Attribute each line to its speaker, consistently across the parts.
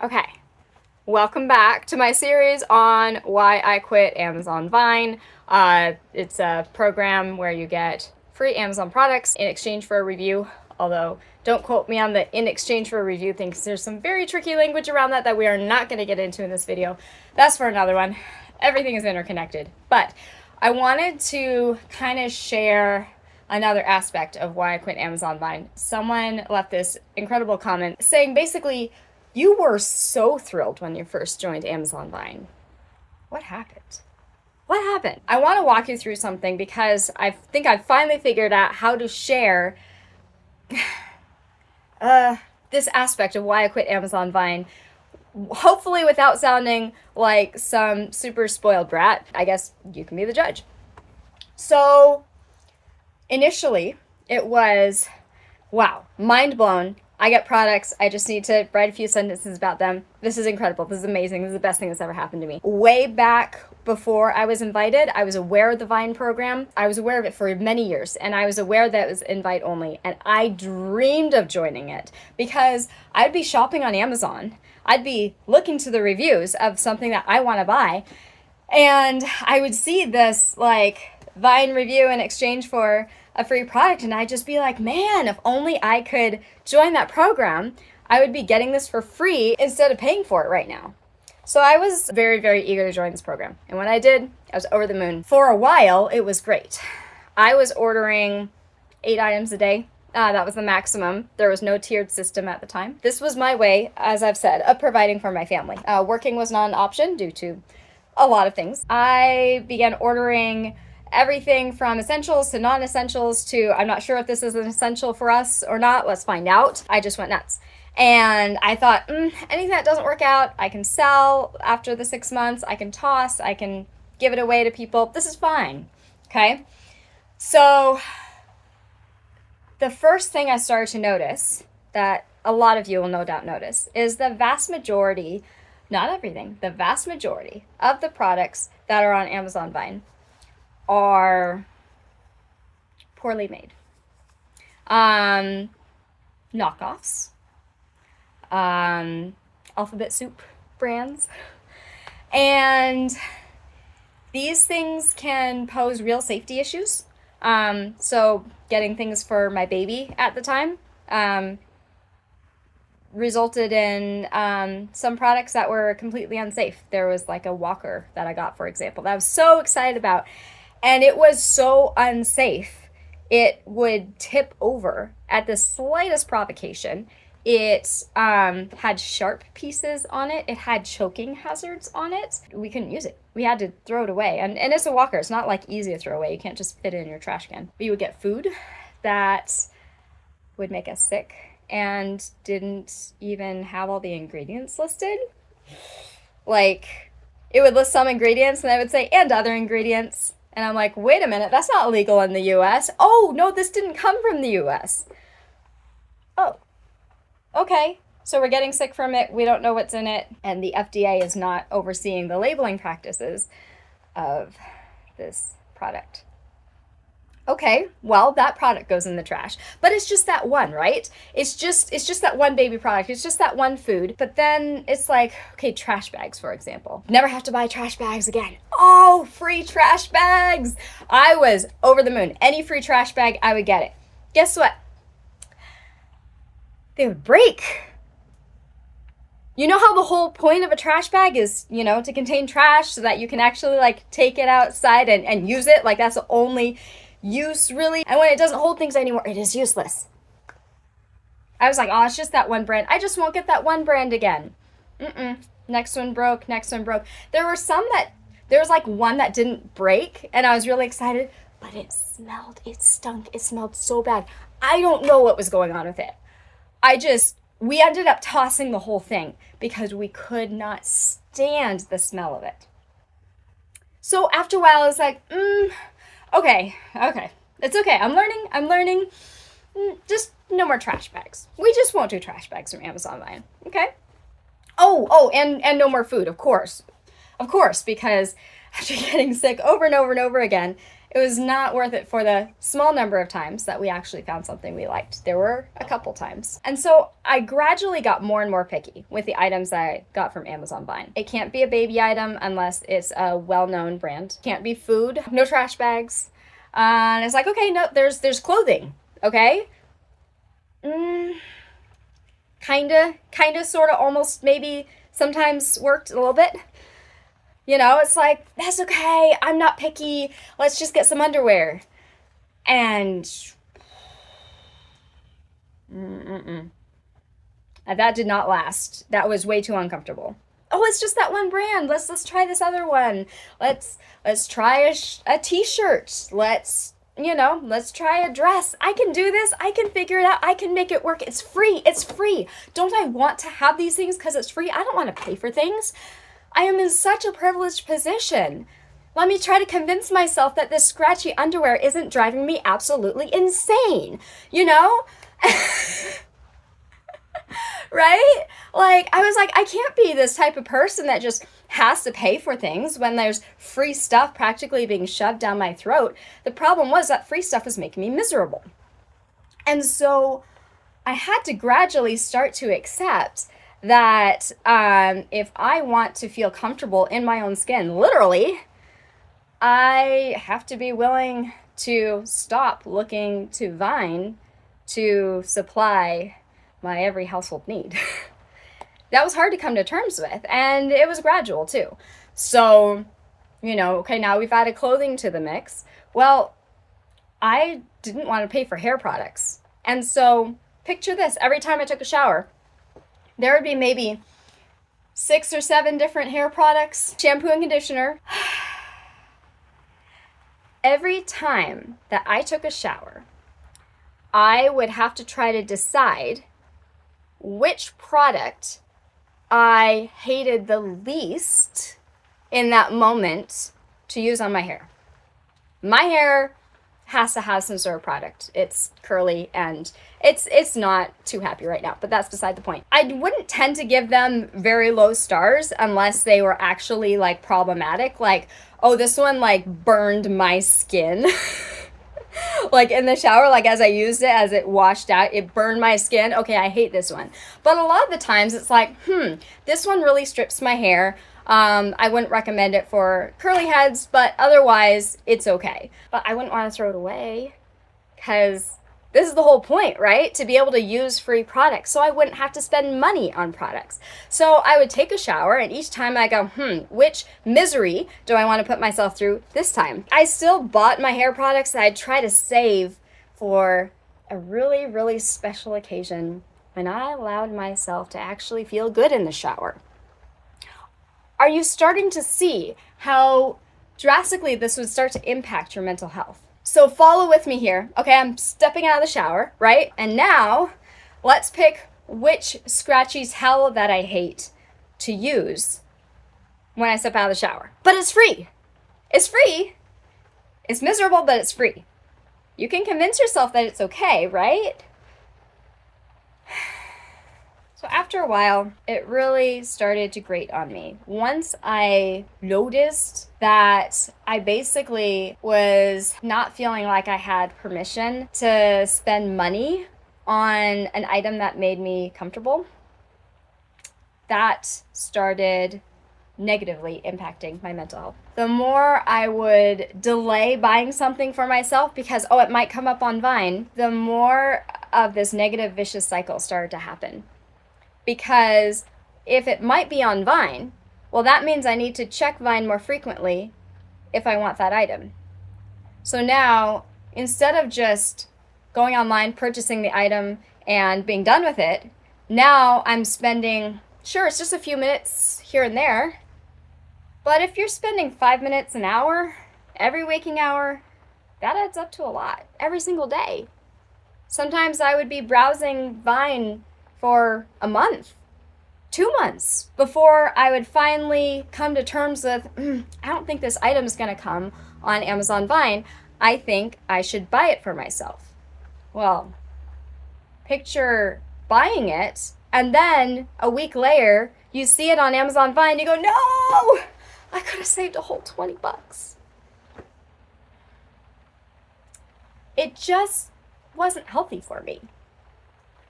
Speaker 1: Okay, welcome back to my series on why I quit Amazon Vine. It's a program where you get free Amazon products in exchange for a review, although don't quote me on the in exchange for a review thing because there's some very tricky language around that we are not going to get into in this video. That's for another one. Everything is interconnected. But I wanted to kind of share another aspect of why I quit Amazon Vine. Someone left this incredible comment saying basically, you were so thrilled when you first joined Amazon Vine. What happened? What happened? I want to walk you through something because I think I've finally figured out how to share this aspect of why I quit Amazon Vine, hopefully without sounding like some super spoiled brat. I guess you can be the judge. So initially, it was, wow, mind blown. I get products. I just need to write a few sentences about them. This is incredible. This is amazing. This is the best thing that's ever happened to me. Way back before I was invited, I was aware of the Vine program. I was aware of it for many years, and I was aware that it was invite only. And I dreamed of joining it because I'd be shopping on Amazon. I'd be looking to the reviews of something that I want to buy, and I would see this like Vine review in exchange for a free product, and I'd just be like, man, if only I could join that program, I would be getting this for free instead of paying for it right now. So I was very, very eager to join this program. And when I did, I was over the moon. For a while, it was great. I was ordering 8 items a day. That was the maximum. There was no tiered system at the time. This was my way, as I've said, of providing for my family. Working was not an option due to a lot of things. I began ordering everything from essentials to non-essentials to, I'm not sure if this is an essential for us or not. Let's find out. I just went nuts. And I thought, anything that doesn't work out, I can sell after the 6 months. I can toss. I can give it away to people. This is fine. Okay. So the first thing I started to notice that a lot of you will no doubt notice is the vast majority, not everything, the vast majority of the products that are on Amazon Vine are poorly made. Knockoffs, alphabet soup brands, and these things can pose real safety issues. So getting things for my baby at the time resulted in some products that were completely unsafe. There was like a walker that I got, for example, that I was so excited about. And it was so unsafe, it would tip over at the slightest provocation. It had sharp pieces on it. It had choking hazards on it. We couldn't use it. We had to throw it away. And it's a walker. It's not like easy to throw away. You can't just fit it in your trash can. We would get food that would make us sick and didn't even have all the ingredients listed. Like, it would list some ingredients and I would say, and other ingredients. And I'm like, wait a minute, that's not legal in the US. Oh, no, this didn't come from the US. Oh, okay. So we're getting sick from it. We don't know what's in it. And the FDA is not overseeing the labeling practices of this product. Okay, well, that product goes in the trash. But it's just that one, right? It's just that one baby product. It's just that one food. But then it's like, okay, trash bags, for example. Never have to buy trash bags again. Oh, free trash bags. I was over the moon. Any free trash bag, I would get it. Guess what? They would break. You know how the whole point of a trash bag is, to contain trash so that you can actually like take it outside and use it? Like that's the only use, really. And when it doesn't hold things anymore, it is useless. I was like, oh, it's just that one brand. I just won't get that one brand again. Next one broke. There was like one that didn't break, and I was really excited, but it stunk, it smelled so bad. I don't know what was going on with it. We ended up tossing the whole thing because we could not stand the smell of it. So after a while, I was like, okay. It's okay. I'm learning. Just no more trash bags. We just won't do trash bags from Amazon Vine. Okay? Oh, and no more food, of course. Of course, because after getting sick over and over and over again, It was not worth it for the small number of times that we actually found something we liked. There were a couple times. And so I gradually got more and more picky with the items that I got from Amazon Vine. It can't be a baby item unless it's a well-known brand. Can't be food, no trash bags. And it's like, okay, no, there's clothing, okay? Kinda, sorta, almost, maybe, sometimes worked a little bit. You know, it's like, that's okay, I'm not picky, let's just get some underwear. And and that did not last. That was way too uncomfortable. Oh, it's just that one brand. Let's try this other one. Let's try a t-shirt. Let's try a dress. I can do this. I can figure it out. I can make it work. It's free. It's free. Don't I want to have these things because it's free? I don't want to pay for things. I am in such a privileged position. Let me try to convince myself that this scratchy underwear isn't driving me absolutely insane, you know? Right? Like, I was like, I can't be this type of person that just has to pay for things when there's free stuff practically being shoved down my throat. The problem was that free stuff was making me miserable. And so I had to gradually start to accept that if I want to feel comfortable in my own skin, literally, I have to be willing to stop looking to Vine to supply my every household need. That was hard to come to terms with, and it was gradual too. So, okay, now we've added clothing to the mix. Well, I didn't want to pay for hair products. And so, picture this, every time I took a shower, there would be maybe 6 or 7 different hair products, shampoo and conditioner. Every time that I took a shower, I would have to try to decide which product I hated the least in that moment to use on my hair. My hair has to have some sort of product. It's curly and it's not too happy right now, but that's beside the point. I wouldn't tend to give them very low stars unless they were actually like problematic. Like, oh, this one like burned my skin. Like in the shower, like as I used it, as it washed out, it burned my skin. Okay, I hate this one. But a lot of the times it's like, this one really strips my hair. I wouldn't recommend it for curly heads, but otherwise it's okay. But I wouldn't want to throw it away because this is the whole point, right? To be able to use free products. So I wouldn't have to spend money on products. So I would take a shower and each time I go, which misery do I want to put myself through this time? I still bought my hair products that I'd try to save for a really, really special occasion when I allowed myself to actually feel good in the shower. Are you starting to see how drastically this would start to impact your mental health? So follow with me here. Okay, I'm stepping out of the shower, right? And now let's pick which scratchy's hell that I hate to use when I step out of the shower. But it's free. It's free. It's miserable, but it's free. You can convince yourself that it's okay, right? So after a while, it really started to grate on me. Once I noticed that I basically was not feeling like I had permission to spend money on an item that made me comfortable, that started negatively impacting my mental health. The more I would delay buying something for myself because, it might come up on Vine, the more of this negative vicious cycle started to happen. Because if it might be on Vine, well, that means I need to check Vine more frequently if I want that item. So now, instead of just going online, purchasing the item, and being done with it, now I'm spending, sure, it's just a few minutes here and there, but if you're spending 5 minutes an hour, every waking hour, that adds up to a lot, every single day. Sometimes I would be browsing Vine for a month, 2 months, before I would finally come to terms with, I don't think this item is going to come on Amazon Vine. I think I should buy it for myself. Well, picture buying it, and then a week later, you see it on Amazon Vine, you go, no, I could have saved a whole $20. it just wasn't healthy for me.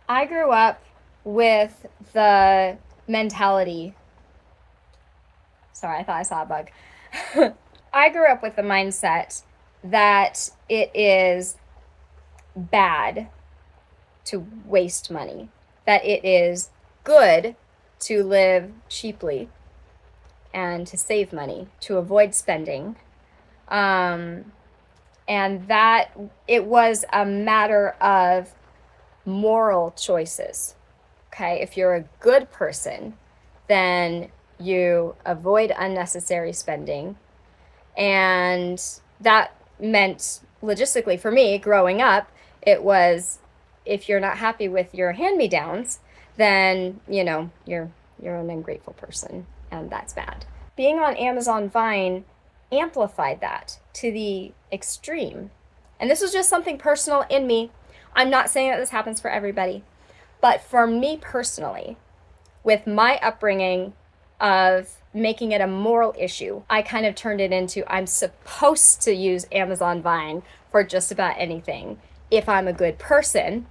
Speaker 1: I grew up with the mentality. Sorry, I thought I saw a bug. I grew up with the mindset that it is bad to waste money, that it is good to live cheaply and to save money, to avoid spending. And that it was a matter of moral choices. Okay, if you're a good person, then you avoid unnecessary spending. And that meant logistically for me growing up, it was if you're not happy with your hand-me-downs, then, you're an ungrateful person, and that's bad. Being on Amazon Vine amplified that to the extreme. And this was just something personal in me. I'm not saying that this happens for everybody, but for me personally, with my upbringing of making it a moral issue, I kind of turned it into I'm supposed to use Amazon Vine for just about anything if I'm a good person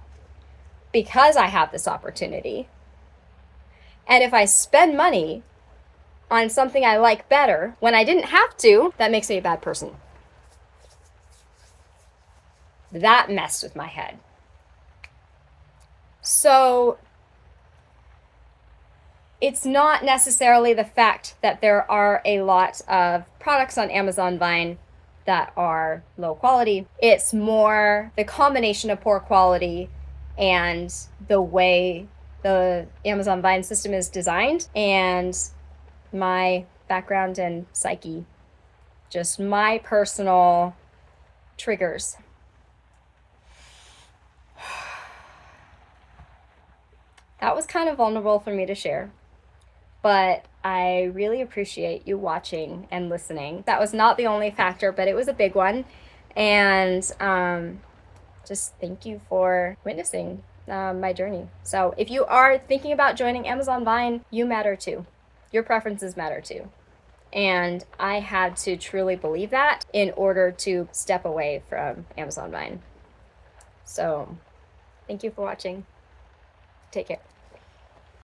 Speaker 1: because I have this opportunity. And if I spend money on something I like better when I didn't have to, that makes me a bad person. That messed with my head. So it's not necessarily the fact that there are a lot of products on Amazon Vine that are low quality. It's more the combination of poor quality and the way the Amazon Vine system is designed and my background and psyche, just my personal triggers. That was kind of vulnerable for me to share, but I really appreciate you watching and listening. That was not the only factor, but it was a big one. And just thank you for witnessing my journey. So if you are thinking about joining Amazon Vine, you matter too. Your preferences matter too. And I had to truly believe that in order to step away from Amazon Vine. So thank you for watching. Take care.